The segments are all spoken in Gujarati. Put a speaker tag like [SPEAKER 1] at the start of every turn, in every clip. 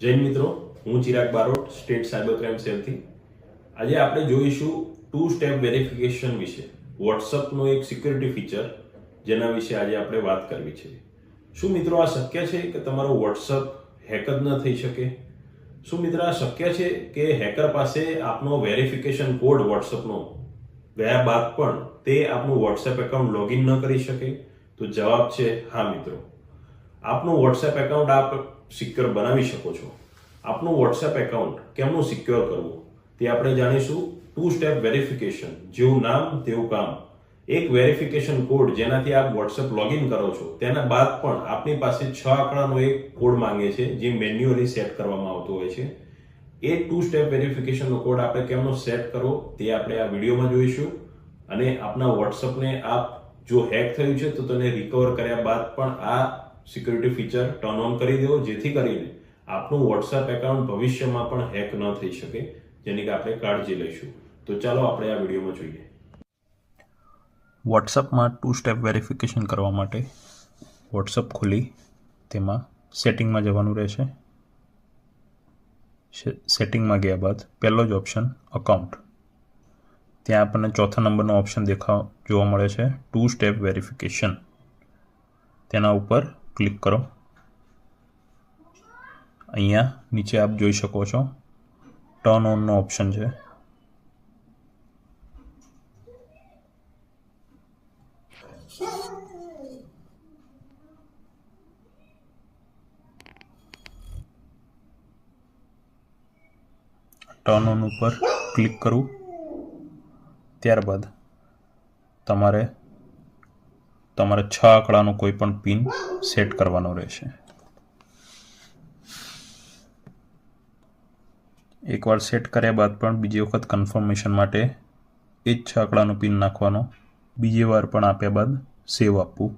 [SPEAKER 1] જય મિત્રો, હું Chirag Barot, state cyber crime સેલથી. આજે આપણે જોઈશું ટુ સ્ટેપ વેરિફિકેશન વિશે. વોટ્સઅપનું એક સિક્યુરિટી ફીચર જેના વિશે આજે આપણે વાત કરવી છે. શું મિત્રો આ શક્ય છે કે તમારો વોટ્સઅપ હેક જ ન થઈ શકે? શું મિત્રો આ શક્ય છે કે હેકર પાસે આપનો વેરિફિકેશન કોડ વોટ્સઅપનો ગયા બાદ પણ તે આપનું વોટ્સએપ એકાઉન્ટ લોગિન ન કરી શકે? તો જવાબ છે હા મિત્રો. આપનું વોટ્સએપ એકાઉન્ટ આપ સિક્યોર બનાવી શકો છો. આપનું વોટ્સએપ એકાઉન્ટ કેમનું સિક્યોર કરવું તે આપણે જાણીશું. ટુ સ્ટેપ વેરિફિકેશન, જેવું નામ તેવું કામ. એક વેરિફિકેશન કોડ જેનાથી આપ વોટ્સએપ લોગિન કરો છો, તેના બાદ પણ આપની પાસે 6 આંકડાનો એક કોડ માંગે છે જે મેન્યુઅલી સેટ કરવામાં આવતો હોય છે. એ ટુ સ્ટેપ વેરિફિકેશનનો કોડ આપણે કેમનો સેટ કરવો તે આપણે આ વિડીયોમાં જોઈશું. અને આપના વોટ્સએપને આપ જો હેક થયું છે તો તેને રિકવર કર્યા બાદ પણ આ સિક્યુરિટી ફીચર ટર્ન ઓન કરી દેવો, જેથી કરીને આપનું વોટ્સએપ એકાઉન્ટ ભવિષ્યમાં પણ હેક ન થઈ શકે, જેની કે આપણે કાળજી લઈશું. તો ચાલો આપણે આ વિડીયોમાં જોઈએ.
[SPEAKER 2] વોટ્સઅપમાં ટુ સ્ટેપ વેરિફિકેશન કરવા માટે વોટ્સઅપ ખોલી તેમાં સેટિંગમાં જવાનું રહેશે. સેટિંગમાં ગયા બાદ પહેલો જ ઓપ્શન અકાઉન્ટ, ત્યાં આપણને ચોથા નંબરનો ઓપ્શન જોવા મળે છે ટુ સ્ટેપ વેરિફિકેશન. તેના ઉપર ક્લિક કરો. અહીંયા નીચે આપ જોઈ શકો છો ટર્ન ઓનનો ઓપ્શન છે. ટર્ન ઓન ઉપર ક્લિક કરવું. ત્યારબાદ તમારે 6 આંકડાનો કોઈ પણ પિન સેટ કરવાનો રહેશે. એકવાર સેટ કર્યા બાદ પણ બીજી વખત કન્ફર્મેશન માટે એ જ 6 આંકડાનો પિન નાખવાનો. બીજી વાર પણ આપ્યા બાદ સેવ આપવું.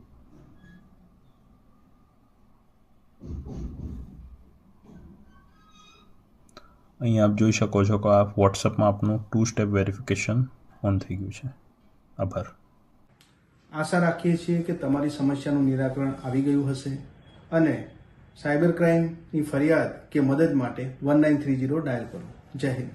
[SPEAKER 2] અહીં આપ જોઈ શકો છો કે આ વોટ્સઅપમાં આપનું ટુ સ્ટેપ વેરિફિકેશન ઓન થઈ ગયું છે. આભાર.
[SPEAKER 3] આશા રાખીએ છીએ કે તમારી સમસ્યાનું નિરાકરણ આવી ગયું હશે અને સાયબર ક્રાઇમની ફરિયાદ કે મદદ માટે 1930 ડાયલ કરો. જય હિન્દ.